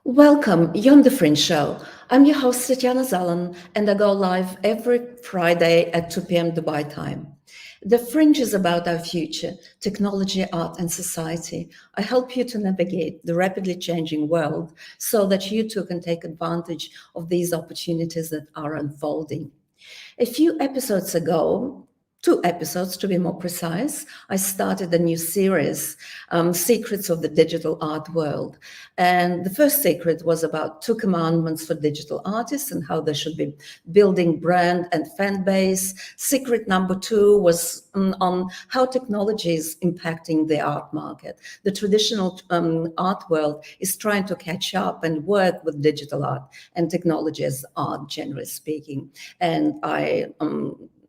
Welcome, you're on the Fringe Show. I'm your host, Zalan, and I go live every Friday at 2 p.m. Dubai time. The Fringe is about our future, technology, art, and society. I help you to navigate the rapidly changing world so that you too can take advantage of these opportunities that are unfolding. A few episodes ago, 2 episodes to be more precise, I started a new series, Secrets of the Digital Art World. And the first secret was about 2 commandments for digital artists and how they should be building brand and fan base. Secret number two was on how technology is impacting the art market. The traditional art world is trying to catch up and work with digital art and technology as art, generally speaking. And I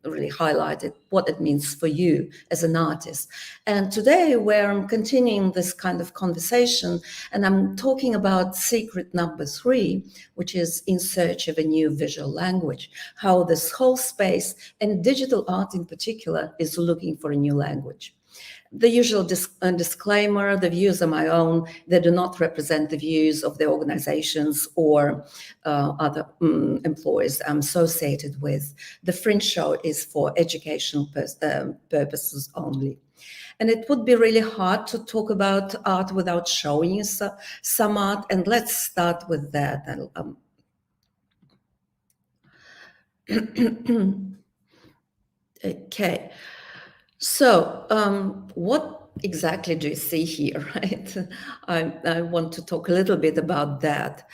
really highlighted what it means for you as an artist. And today we're continuing this kind of conversation, and I'm talking about secret number three, which is in search of a new visual language, how this whole space and digital art in particular is looking for a new language. The usual disclaimer, the views are my own. They do not represent the views of the organizations or other employees I'm associated with. The Fringe Show is for educational purposes only. And it would be really hard to talk about art without showing you some art. And let's start with that. Okay. So, what exactly do you see here, right? I want to talk a little bit about that.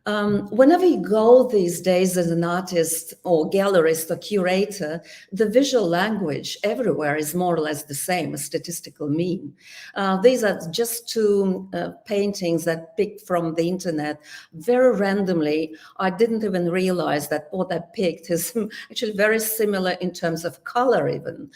Whenever you go these days as an artist or gallerist or curator, the visual language everywhere is more or less the same, a statistical mean. These are just two paintings that picked from the internet very randomly. I didn't even realize that what I picked is actually very similar in terms of color even.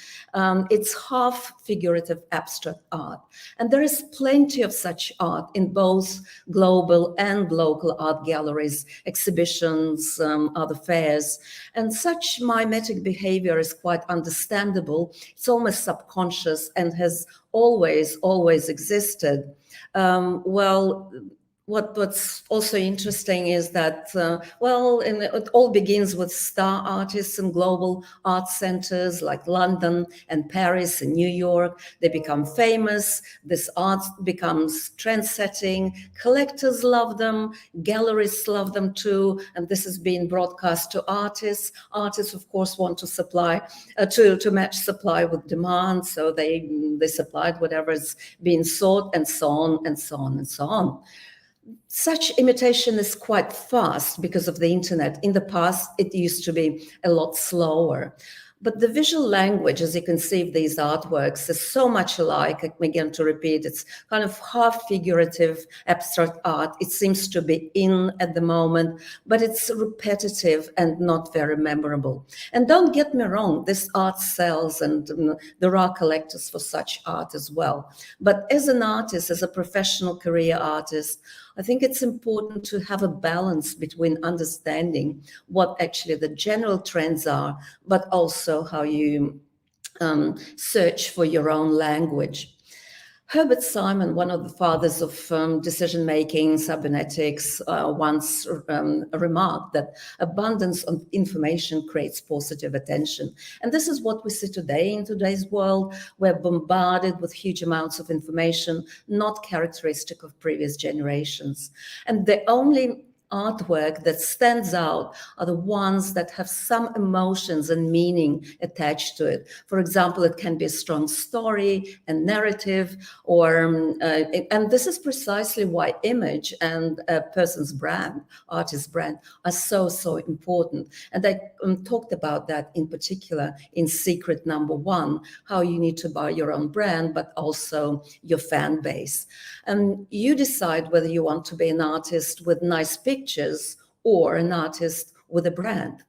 It's half figurative abstract art. And there is plenty of such art in both global and local art galleries, exhibitions, other fairs. And such mimetic behavior is quite understandable. It's almost subconscious and has always existed. Well, what's also interesting is that, and it all begins with star artists and global art centers like London and Paris and New York. They become famous. This art becomes trend-setting. Collectors love them. Galleries love them too. And this is being broadcast to artists. Artists, of course, want to supply, to match supply with demand. So they supplied whatever is being sought, and so on and so on and so on. Such imitation is quite fast because of the internet. In the past, it used to be a lot slower. But the visual language, as you can see of these artworks, is so much alike. Again, to repeat, it's kind of half figurative abstract art. It seems to be in at the moment, but it's repetitive and not very memorable. And don't get me wrong, this art sells, and there are collectors for such art as well. But as an artist, as a professional career artist, I think it's important to have a balance between understanding what actually the general trends are, but also how you search for your own language. Herbert Simon, one of the fathers of decision-making, cybernetics, once remarked that abundance of information creates positive attention. And this is what we see today in today's world. We're bombarded with huge amounts of information, not characteristic of previous generations. And the only artwork that stands out are the ones that have some emotions and meaning attached to it. For example, it can be a strong story and narrative, and this is precisely why image and a person's brand, artist's brand, are so important. And I talked about that in particular in secret number one, how you need to buy your own brand, but also your fan base. And you decide whether you want to be an artist with nice pictures or an artist with a brand.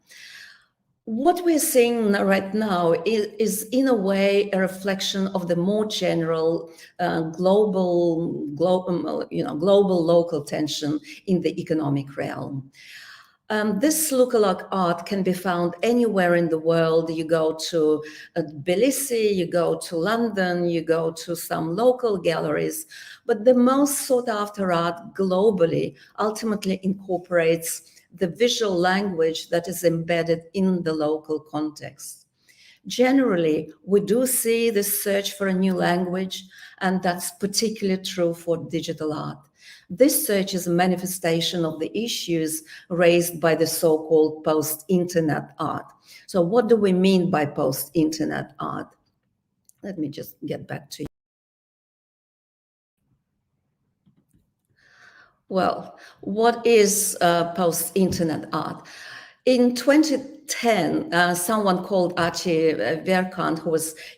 What we're seeing right now is in a way a reflection of the more general global local tension in the economic realm. This lookalike art can be found anywhere in the world. You go to Tbilisi, you go to London, you go to some local galleries, but the most sought after art globally ultimately incorporates the visual language that is embedded in the local context. Generally, we do see this search for a new language, and that's particularly true for digital art. This search is a manifestation of the issues raised by the so-called post-internet art. So what do we mean by post-internet art? Let me just get back to you. Well, what is post-internet art? In 2010, someone called Archie Verkant,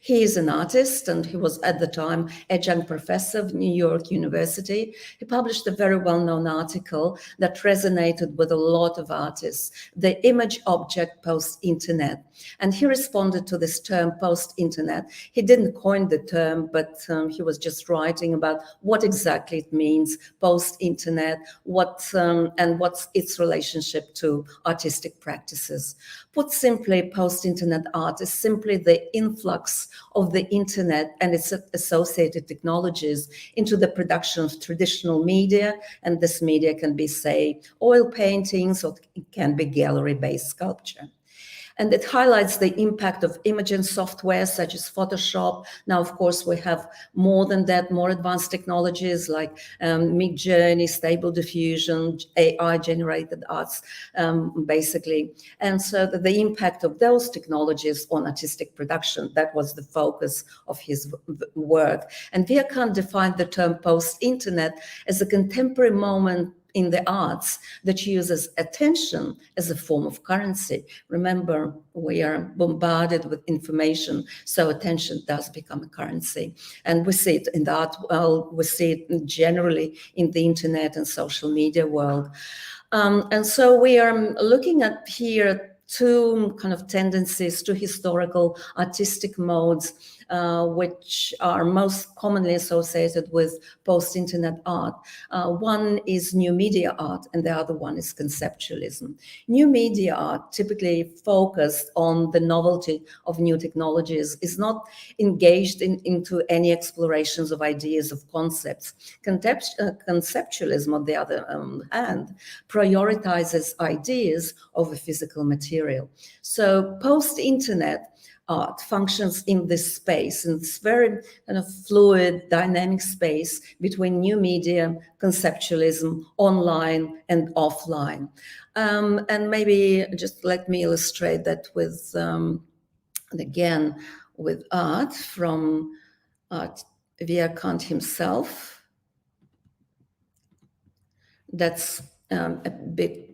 he is an artist and he was at the time adjunct professor of New York University. He published a very well-known article that resonated with a lot of artists, the image object post-internet. And he responded to this term post-internet. He didn't coin the term, but he was just writing about what exactly it means, post-internet, and what's its relationship to artistic practices. Put simply, post-internet art is simply the influx of the internet and its associated technologies into the production of traditional media. And this media can be, say, oil paintings, or it can be gallery-based sculpture. And it highlights the impact of imaging software such as Photoshop. Now, of course, we have more than that, more advanced technologies like Mid-Journey, Stable Diffusion, AI-generated arts, basically. And so the impact of those technologies on artistic production, that was the focus of his work. And Viacant defined the term post-internet as a contemporary moment in the arts that uses attention as a form of currency. Remember, we are bombarded with information, so attention does become a currency. And we see it in the art world, we see it generally in the internet and social media world. And so we are looking at here two kind of tendencies, two historical artistic modes, which are most commonly associated with post-internet art. One is new media art, and the other one is conceptualism. New media art, typically focused on the novelty of new technologies, is not engaged into any explorations of ideas, of concepts. Conceptualism, on the other hand, prioritizes ideas over physical material. So post-internet art functions in this space, in this very kind of fluid, dynamic space between new media, conceptualism, online and offline. And maybe just let me illustrate that with, again, with art from Art Viacant himself. That's a bit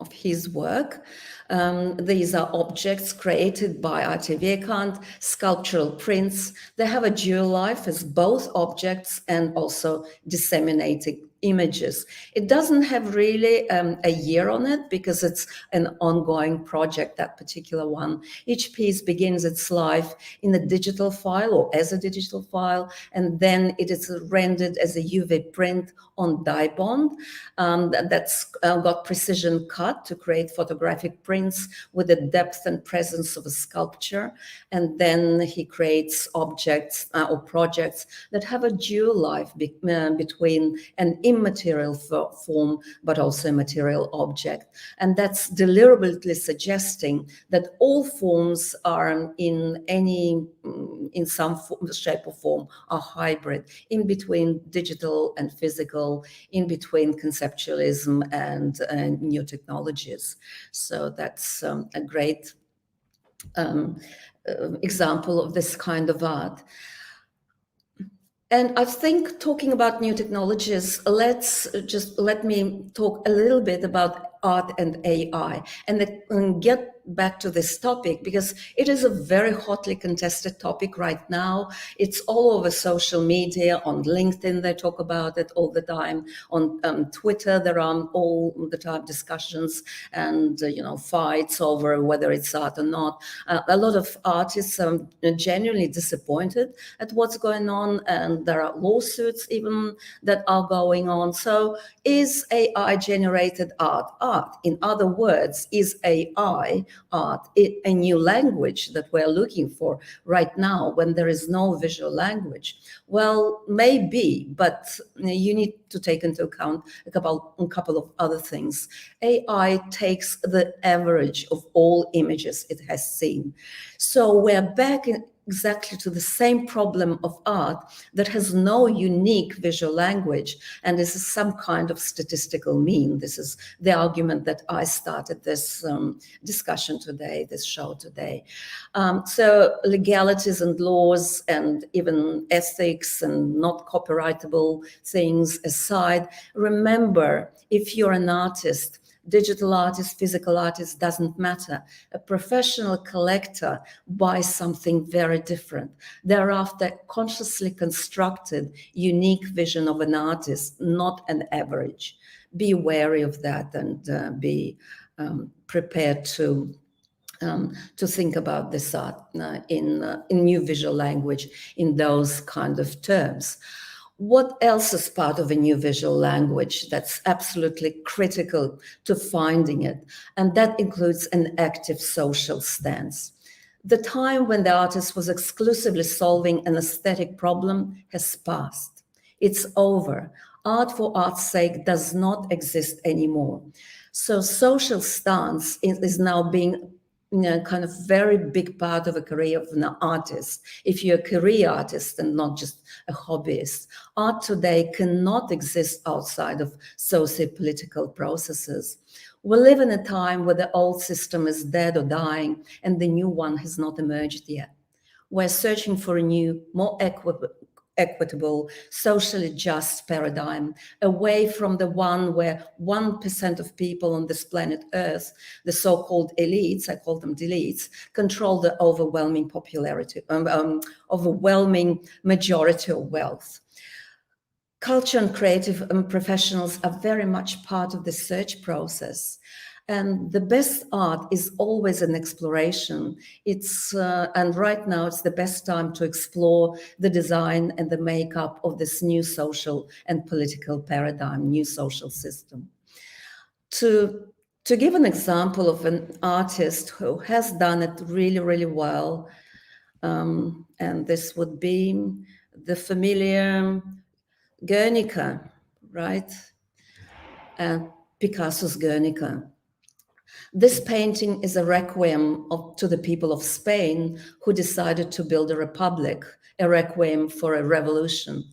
of his work. These are objects created by Arte Viacant, sculptural prints. They have a dual life as both objects and also disseminating images. It doesn't have really a year on it because it's an ongoing project, that particular one. Each piece begins its life in a digital file or as a digital file, and then it is rendered as a UV print on dye bond that's got precision cut to create photographic prints with the depth and presence of a sculpture. And then he creates objects or projects that have a dual life between an immaterial form, but also a material object. And that's deliberately suggesting that all forms are in some shape or form are hybrid, in between digital and physical, in between conceptualism and new technologies. So that's a great example of this kind of art. And I think, talking about new technologies, let me talk a little bit about art and AI, and get back to this topic because it is a very hotly contested topic right now. It's all over social media. On LinkedIn, they talk about it all the time. On Twitter, there are all the time discussions and fights over whether it's art or not. A lot of artists are genuinely disappointed at what's going on, and there are lawsuits even that are going on. So, is AI generated art art? In other words, is AI art a new language that we're looking for right now when there is no visual language? Well, maybe, but you need to take into account a couple of other things. AI takes the average of all images it has seen. So we're back exactly to the same problem of art that has no unique visual language, and this is some kind of statistical mean. This is the argument that I started this discussion today, this show today. So legalities and laws and even ethics and not copyrightable things aside, remember, if you're an artist, digital artist, physical artist, doesn't matter. A professional collector buys something very different. They're after consciously constructed, unique vision of an artist, not an average. Be wary of that and be prepared to think about this art in new visual language in those kind of terms. What else is part of a new visual language that's absolutely critical to finding it? And that includes an active social stance. The time when the artist was exclusively solving an aesthetic problem has passed. It's over. Art for art's sake does not exist anymore. So social stance is now being kind of very big part of a career of an artist. If you're a career artist and not just a hobbyist, art today cannot exist outside of socio-political processes. We live in a time where the old system is dead or dying and the new one has not emerged yet. We're searching for a new, more equitable, socially just paradigm, away from the one where 1% of people on this planet Earth, the so-called elites, I call them deletes, control the overwhelming majority of wealth. Culture and creative professionals are very much part of the search process. And the best art is always an exploration. And right now it's the best time to explore the design and the makeup of this new social and political paradigm, new social system. To give an example of an artist who has done it really, really well, and this would be the familiar Guernica, right? And Picasso's Guernica. This painting is a requiem to the people of Spain who decided to build a republic, a requiem for a revolution.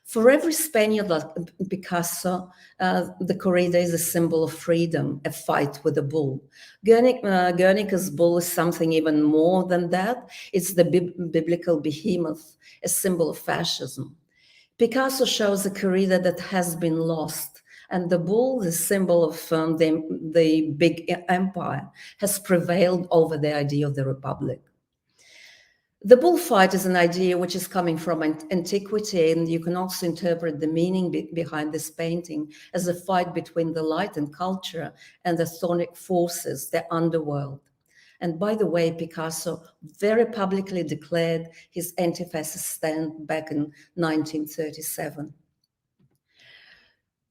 For every Spaniard like Picasso, the corrida is a symbol of freedom, a fight with a bull. Guernica's bull is something even more than that. It's the biblical behemoth, a symbol of fascism. Picasso shows a corrida that has been lost, and the bull, the symbol of the big empire, has prevailed over the idea of the republic. The bullfight is an idea which is coming from antiquity, and you can also interpret the meaning behind this painting as a fight between the light and culture and the chthonic forces, the underworld. And by the way, Picasso very publicly declared his anti-fascist stand back in 1937.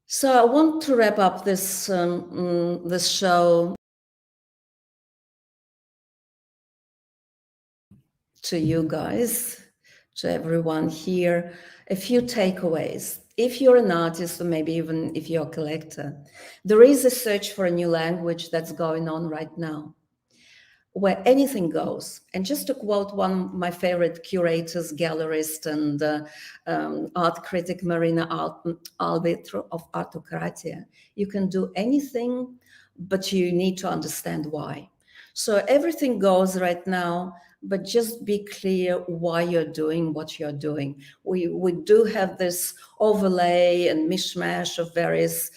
So I want to wrap up this show to you guys, to everyone here, a few takeaways. If you're an artist, or maybe even if you're a collector, there is a search for a new language that's going on right now, where anything goes. And just to quote one of my favorite curators, gallerist, and art critic, Marina Alvetro of Artocratia, you can do anything, but you need to understand why. So everything goes right now, but just be clear why you're doing what you're doing. We do have this overlay and mishmash of various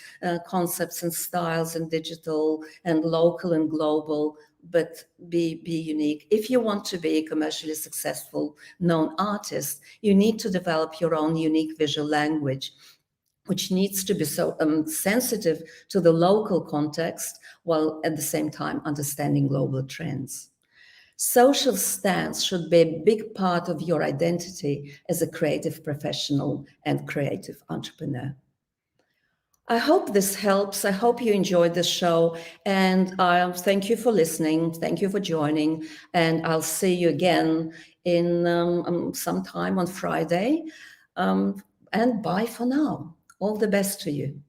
concepts and styles and digital and local and global. but be unique. If you want to be a commercially successful known artist, you need to develop your own unique visual language, which needs to be so sensitive to the local context while at the same time understanding global trends. Social stance should be a big part of your identity as a creative professional and creative entrepreneur. I hope this helps. I hope you enjoyed the show. And thank you for listening. Thank you for joining. And I'll see you again in sometime on Friday. And bye for now. All the best to you.